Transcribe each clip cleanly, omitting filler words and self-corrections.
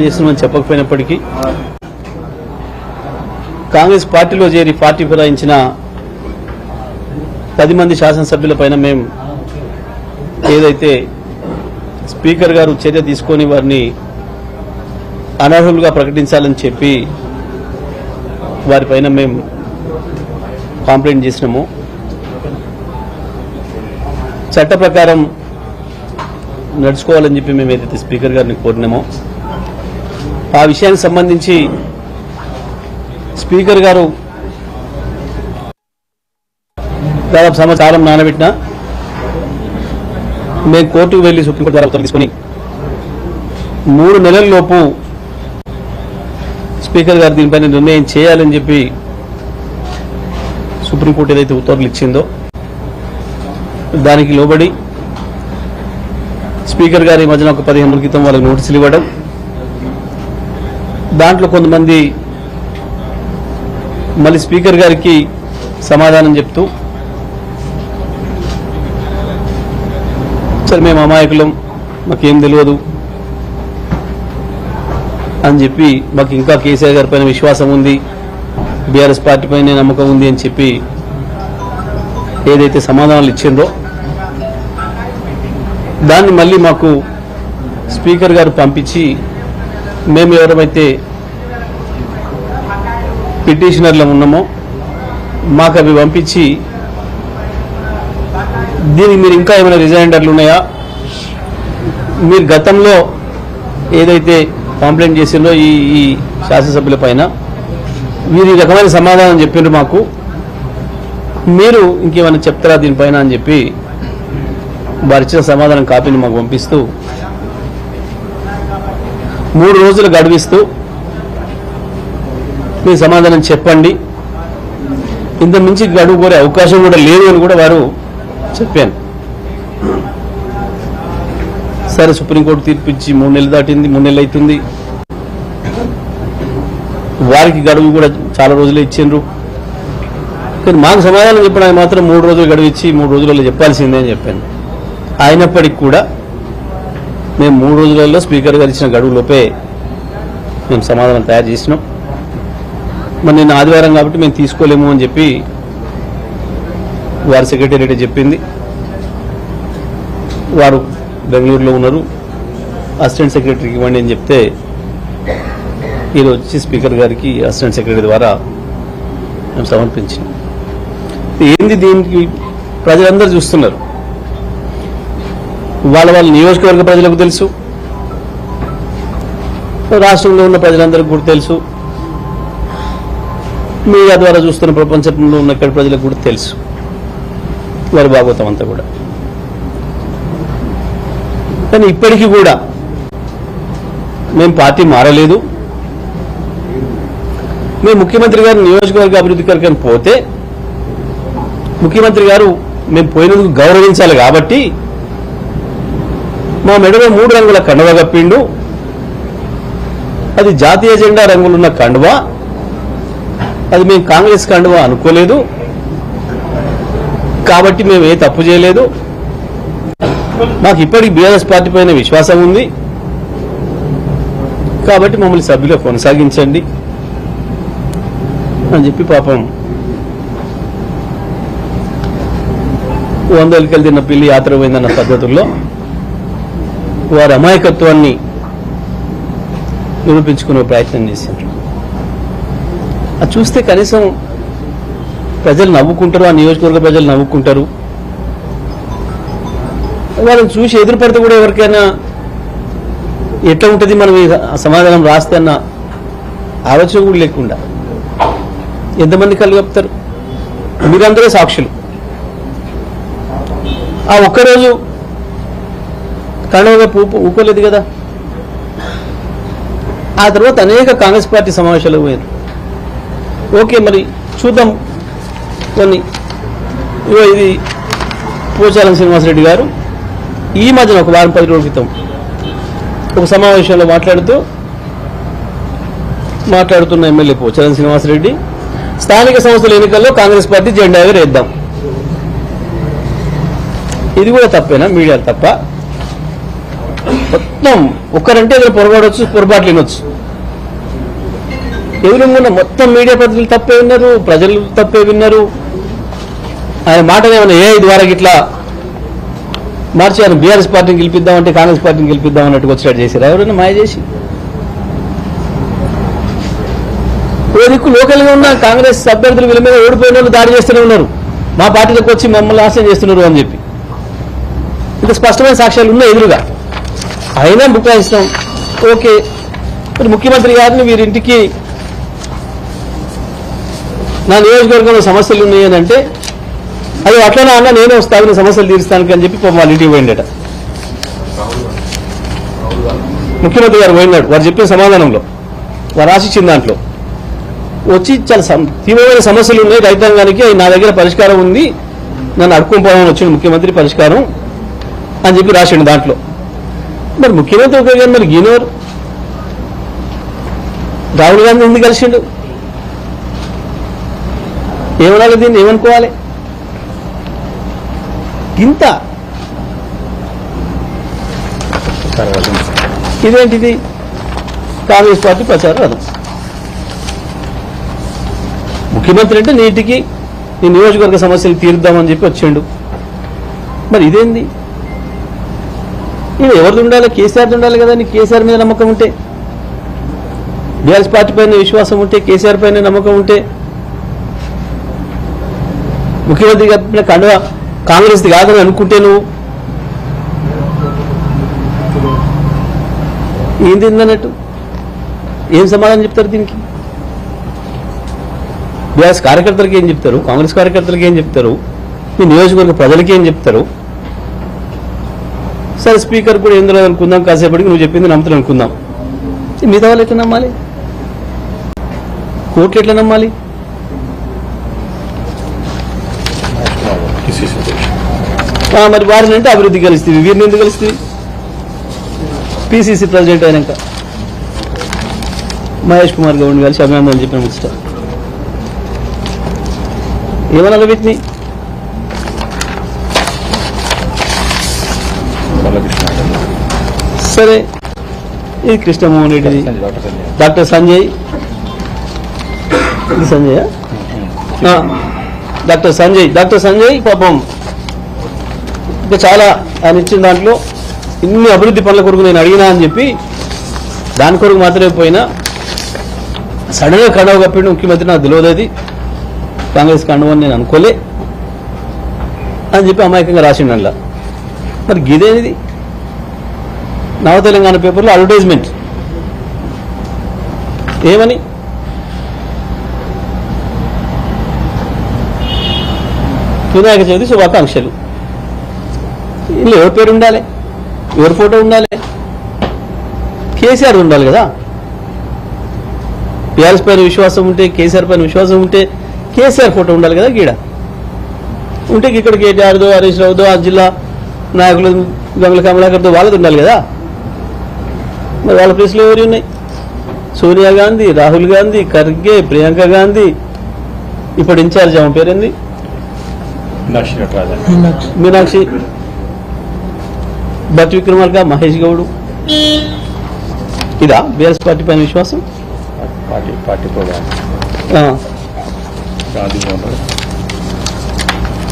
చేస్తున్నామని చెప్పకపోయినప్పటికీ కాంగ్రెస్ పార్టీలో చేరి పార్టీ ఫిరాయించిన 10 మంది శాసనసభ్యులపైన మేము ఏదైతే స్పీకర్ గారు చర్య తీసుకొని వారిని అనర్హులుగా ప్రకటించాలని చెప్పి వారిపైన మేము కంప్లైంట్ చేసినాము. చట్ట ప్రకారం నడుచుకోవాలని చెప్పి మేము ఏదైతే స్పీకర్ గారిని కోరినామో ఆ విషయానికి సంబంధించి స్పీకర్ గారు దాదాపు సంవత్సరం నానబెట్టినా మేము కోర్టుకు వెళ్లి సుప్రీంకోర్టు ద్వారా ఉత్తర్వులు తీసుకుని 3 నెలల లోపు స్పీకర్ గారు దీనిపైన నిర్ణయం చేయాలని చెప్పి సుప్రీంకోర్టు ఏదైతే ఉత్తర్వులు ఇచ్చిందో దానికి లోబడి స్పీకర్ గారి మధ్యన ఒక 15 రోజుల క్రితం వాళ్ళకి నోటీసులు ఇవ్వడం, దాంట్లో కొంతమంది మళ్ళీ స్పీకర్ గారికి సమాధానం చెప్తూ సరే మేము అమాయకులం మాకేం తెలియదు అని చెప్పి మాకు ఇంకా కేసీఆర్ గారి పైన విశ్వాసం ఉంది, బీఆర్ఎస్ పార్టీ పైన నమ్మకం ఉంది అని చెప్పి ఏదైతే సమాధానాలు ఇచ్చిందో దాన్ని మళ్ళీ మాకు స్పీకర్ గారు పంపించి మేము ఎవరైతే పిటిషనర్లు ఉన్నామో మాకు అవి పంపించి దీనికి మీరు ఇంకా ఏమైనా రిజైండర్లు ఉన్నాయా, మీరు గతంలో ఏదైతే కంప్లైంట్ చేసిందో ఈ శాసనసభ్యుల పైన మీరు ఈ రకమైన సమాధానం చెప్పిండ్రు, మాకు మీరు ఇంకేమైనా చెప్తారా దీనిపైన అని చెప్పి వారిచ్చిన సమాధానం కాపీని మాకు పంపిస్తూ 3 రోజులు గడువిస్తూ మీ సమాధానం చెప్పండి, ఇంత మించి గడువు కోరే అవకాశం కూడా లేదు అని కూడా వారు చెప్పాను. సరే సుప్రీంకోర్టు తీర్పు ఇచ్చి 3 నెలలు దాటింది, 3 నెలలు అవుతుంది. వారికి గడువు కూడా చాలా రోజులే ఇచ్చిండ్రు, కానీ మాకు సమాధానం చెప్పడానికి మాత్రం 3 రోజులు గడువు ఇచ్చి 3 రోజులలో చెప్పాల్సిందే అని చెప్పాను. అయినప్పటికీ కూడా మేము 3 రోజులలో స్పీకర్ గారు ఇచ్చిన గడువు లోపే మేము సమాధానం తయారు చేసినాం. మరి నిన్న ఆదివారం కాబట్టి మేము తీసుకోలేము అని చెప్పి వారి సెక్రటేరియట్ చెప్పింది. వారు బెంగళూరులో ఉన్నారు, అసిస్టెంట్ సెక్రటరీకి ఇవ్వండి అని చెప్తే ఈరోజు వచ్చి స్పీకర్ గారికి అసిస్టెంట్ సెక్రటరీ ద్వారా మేము సమర్పించాం. ఏంది దీనికి ప్రజలందరూ చూస్తున్నారు, వాళ్ళ నియోజకవర్గ ప్రజలకు తెలుసు, రాష్ట్రంలో ఉన్న ప్రజలందరికీ కూడా తెలుసు, మీడియా ద్వారా చూస్తున్న ప్రపంచంలో ఉన్న ఇక్కడ ప్రజలకు కూడా తెలుసు వారి భాగవతం అంతా కూడా. కానీ ఇప్పటికీ కూడా మేము పార్టీ మారలేదు. మేము ముఖ్యమంత్రి గారు నియోజకవర్గ అభివృద్ధి కొరకు పోతే ముఖ్యమంత్రి గారు మేము పోయినందుకు గౌరవించాలి కాబట్టి మా మెడలో 3 రంగుల కండువా కప్పిండు, అది జాతీయ జెండా రంగులున్న కండువా, అది మేము కాంగ్రెస్ కండువా అనుకోలేదు కాబట్టి మేము ఏ తప్పు చేయలేదు, మాకు ఇప్పటికి బీఆర్ఎస్ పార్టీ పైన విశ్వాసం ఉంది కాబట్టి మమ్మల్ని సభ్యులు కొనసాగించండి అని చెప్పి పాపం 100 ఎలుకలు తిన్న పిల్లి యాత్ర పోయిందన్న పద్ధతుల్లో వారి అమాయకత్వాన్ని నిరూపించుకునే ప్రయత్నం చేశారు. అది చూస్తే కనీసం ప్రజలు నవ్వుకుంటారు, ఆ నియోజకవర్గ ప్రజలు నవ్వుకుంటారు. వాళ్ళని చూసి ఎదురుపడితే కూడా ఎవరికైనా ఎట్లా ఉంటుంది మనం ఈ సమాధానం రాస్తే అన్న ఆలోచన కూడా లేకుండా ఎంతమంది కళ్ళు కప్పుతారు. మీరందరూ సాక్షులు. ఆ ఒక్కరోజు కండవగా ఊకోలేదు కదా. ఆ తర్వాత అనేక కాంగ్రెస్ పార్టీ సమావేశాలు పోయారు. ఓకే, మరి చూద్దాం కొన్ని. ఇది పోచారం శ్రీనివాసరెడ్డి గారు ఈ మధ్యన ఒక వారం 10 రోజుల క్రితం ఒక సమావేశంలో మాట్లాడుతున్న ఎమ్మెల్యే పోచారం శ్రీనివాసరెడ్డి స్థానిక సంస్థల ఎన్నికల్లో కాంగ్రెస్ పార్టీ జెండా ఎగరేద్దాం. ఇది కూడా తప్పేనా? మీడియా తప్ప? మొత్తం ఒక్కరంటే ఏదో పొరపాడవచ్చు, పొరపాట్లు వినొచ్చు. ఎదురుగా మొత్తం మీడియా ప్రతినిధులు తప్పే విన్నారు, ప్రజలు తప్పే విన్నారు. ఆయన మాటనేమన్నా AI ద్వారా ఇట్లా మార్చి ఆయన బీఆర్ఎస్ పార్టీని గెలిపిద్దామంటే కాంగ్రెస్ పార్టీని గెలిపిద్దాం అన్నట్టు వచ్చేటట్టు చేశారు. ఎవరైనా మాయ చేసి ఓ దిక్కు లోకల్గా ఉన్న కాంగ్రెస్ అభ్యర్థులు వీళ్ళ మీద ఓడిపోయిన వాళ్ళు దాడి చేస్తూనే ఉన్నారు, మా పార్టీలోకి వచ్చి మమ్మల్ని ఆశయం చేస్తున్నారు అని చెప్పి. ఇంత స్పష్టమైన సాక్ష్యాలు ఉన్నాయి ఎదురుగా. అయినా బుకాయిస్తాం. ఓకే, మరి ముఖ్యమంత్రి గారిని వీరింటికి నా నియోజకవర్గంలో సమస్యలు ఉన్నాయి అని అంటే, అది అట్లనే అన్న నేనే వస్తాను సమస్యలు తీరుస్తానికి అని చెప్పి వాళ్ళ ఇంటికి పోయిండట. ముఖ్యమంత్రి గారు పోయినాడు, వారు చెప్పిన సమాధానంలో, వారు ఆశించిన దాంట్లో వచ్చి చాలా తీవ్రమైన సమస్యలు ఉన్నాయి రైతాంగానికి, నా దగ్గర పరిష్కారం ఉంది, నన్ను అడుక్కోపోవాలని వచ్చింది ముఖ్యమంత్రి పరిష్కారం అని చెప్పి రాసిండు దాంట్లో. మరి ముఖ్యమంత్రి ఒక గారు మరి గీనోరు రాహుల్ గాంధీ ఎందుకు కలిసిండు? ఏమనాలి, దీన్ని ఏమనుకోవాలి? ఇంత ఇదేంటిది? కాంగ్రెస్ పార్టీ ప్రచార రథం. ముఖ్యమంత్రి అంటే నీటికి నీ నియోజకవర్గ సమస్యలు తీరుద్దామని చెప్పి వచ్చిండు. మరి ఇదేంది? ఇది ఎవరిది ఉండాలి? కేసీఆర్ది ఉండాలి కదా. నీ కేసీఆర్ మీద నమ్మకం ఉంటే, బీఆర్ఎస్ పార్టీ పైన విశ్వాసం ఉంటే, కేసీఆర్ పైన నమ్మకం ఉంటే, ముఖ్యమంత్రి గారి కండువ కాంగ్రెస్ది కాదని అనుకుంటే నువ్వు ఏం తిందన్నట్టు ఏం సమాధానం చెప్తారు దీనికి? బీఆర్ఎస్ కార్యకర్తలకి ఏం చెప్తారు? కాంగ్రెస్ కార్యకర్తలకి ఏం చెప్తారు? మీ నియోజకవర్గ ప్రజలకి ఏం చెప్తారు? సరే, స్పీకర్ కూడా ఏందో అనుకుందాం, కాసేపటికి నువ్వు చెప్పింది నమ్ముతాను అనుకుందాం. మిగతా వాళ్ళు ఎట్లా నమ్మాలి? కోర్టులు ఎట్లా నమ్మాలి? మరి వారిని అంటే అభివృద్ధి కలుస్తుంది, వీరిని ఎందుకు కలుస్తుంది? PCC ప్రెసిడెంట్ అయినాక మహేష్ కుమార్ గౌడ్ని కలిసి అభినందనలు చెప్పిన ముచ్చట ఏమన్నా వీటిని? సరే, ఇది కృష్ణమోహన్ రెడ్డిది, డాక్టర్ సంజయ్, ఇది సంజయ్, డాక్టర్ సంజయ్ పాపం ఇంకా చాలా ఆయన ఇచ్చిన దాంట్లో ఇన్ని అభివృద్ధి పనుల కొరకు నేను అడిగినా అని చెప్పి దాని కొరకు మాత్రమే పోయినా సడన్గా కండవ కప్పిండు ముఖ్యమంత్రి. నాకు తెలియదు కాంగ్రెస్ కండవ అని నేను అనుకోలే అని చెప్పి అమాయకంగా రాసిండు అందులో. మరి గిదేనిది? నవ తెలంగాణ పేపర్లో అడ్వర్టైజ్మెంట్ ఏమని? వినాయక చవితి శుభాకాంక్షలు. ఇందులో ఎవరి పేరు ఉండాలి? ఎవరి ఫోటో ఉండాలి? కేసీఆర్ ఉండాలి కదా. బీఆర్ఎస్ పైన విశ్వాసం ఉంటే, కేసీఆర్ పైన విశ్వాసం ఉంటే కేసీఆర్ ఫోటో ఉండాలి కదా. గీడ ఉంటే ఇక్కడ కేటీఆర్దో, హరీష్ రావుదో, ఆ జిల్లా నాయకులు గంగుల కమలాకర్తో వాళ్ళది ఉండాలి కదా. మరి వాళ్ళ ప్లేస్లో ఎవరు ఉన్నాయి? సోనియా గాంధీ, రాహుల్ గాంధీ, ఖర్గే, ప్రియాంక గాంధీ, ఇప్పుడు ఇన్ఛార్జ్ ఆమె పేరేంది? మీనాక్షి, భట్ విక్రమార్క, మహేష్ గౌడ్. ఇదా బీఆర్ఎస్ పార్టీ పైన విశ్వాసం?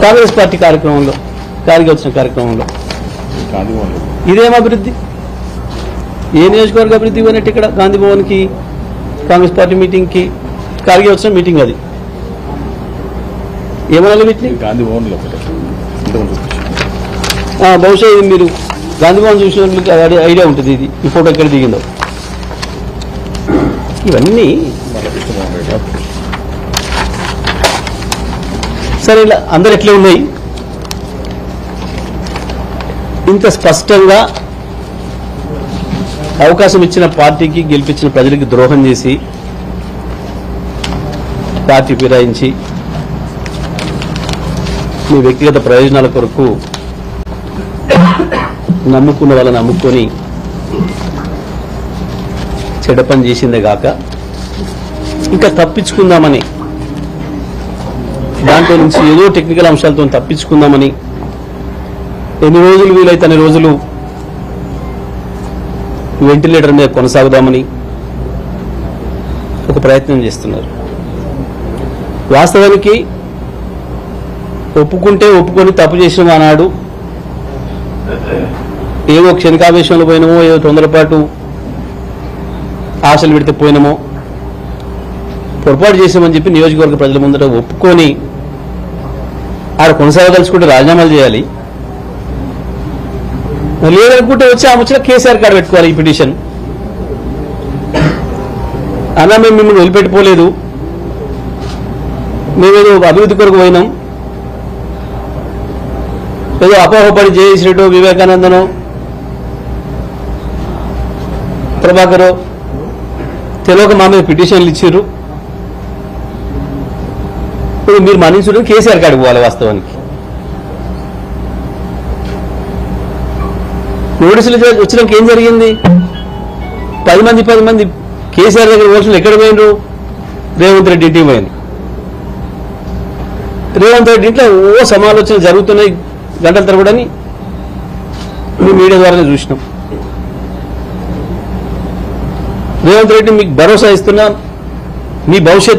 కాంగ్రెస్ పార్టీ కార్యక్రమంలో, కారికి వచ్చిన కార్యక్రమంలో ఇదేం అభివృద్ధి? ఏ నియోజకవర్గ అభివృద్ధి పోయినట్టు? ఇక్కడ గాంధీ భవన్కి, కాంగ్రెస్ పార్టీ మీటింగ్కి, కారికి వచ్చిన మీటింగ్ అది. ఏమనాలి వీటిని? గాంధీ భవన్లో బహుశా ఇది మీరు గాంధీ భవన్ చూసినట్లయితే ఐడియా ఉంటుంది ఇది, ఈ ఫోటో ఎక్కడ దిగిందో. ఇవన్నీ సరే, ఇలా అందరు ఎట్లా ఉన్నాయి? ఇంత స్పష్టంగా అవకాశం ఇచ్చిన పార్టీకి, గెలిపించిన ప్రజలకి ద్రోహం చేసి పార్టీ ఫిరాయించి మీ వ్యక్తిగత ప్రయోజనాల కొరకు నమ్ముకున్న వాళ్ళని నమ్ముకొని చెడ్డ పని చేసిందే కాక ఇంకా తప్పించుకుందామని, దాంట్లో నుంచి ఏదో టెక్నికల్ అంశాలతో తప్పించుకుందామని ఎన్ని రోజులు వీలైతే అన్ని రోజులు వెంటిలేటర్ మీద కొనసాగుదామని ఒక ప్రయత్నం చేస్తున్నారు. వాస్తవానికి ఒప్పుకొని తప్పు చేసిన ఆనాడు ఏదో క్షణికావేశంలో పోయినామో, ఏదో తొందరపాటు ఆశలు పెడితే పోయినామో, పొరపాటు చేసామని చెప్పి నియోజకవర్గ ప్రజల ముందర ఒప్పుకొని ఆడ కొనసాగదలుచుకుంటే రాజీనామాలు చేయాలి. లేదనుకుంటే వచ్చి ఆ ముచ్చట కేసీఆర్ కాడ పెట్టుకోవాలి. ఈ పిటిషన్ అన్నా మేము మిమ్మల్ని వదిలిపెట్టిపోలేదు, మేమేదో అభివృద్ధి కొరకు పోయినాం, ఏదో అపోహపడి జయశ్రీటో వివేకానందనో ప్రభాకరో తెలియక మా మీద పిటిషన్లు ఇచ్చారు. ఇప్పుడు మీరు మన్నించడం కేసీఆర్ కాడికి పోవాలి. వాస్తవానికి నోటీసులు వచ్చినాక ఏం జరిగింది? 10 మంది కేసీఆర్ దగ్గర ఓట్లు ఎక్కడ పోయినరు? రేవంత్ రెడ్డి ఇంటికి పోయింది. రేవంత్ రెడ్డి ఇంట్లో ఓ సమాలోచనలు జరుగుతున్నాయి గంటల తరబడని మీ మీడియా ద్వారానే చూసినాం. రేవంత్ రెడ్డి మీకు భరోసా ఇస్తున్నా, మీ భవిష్యత్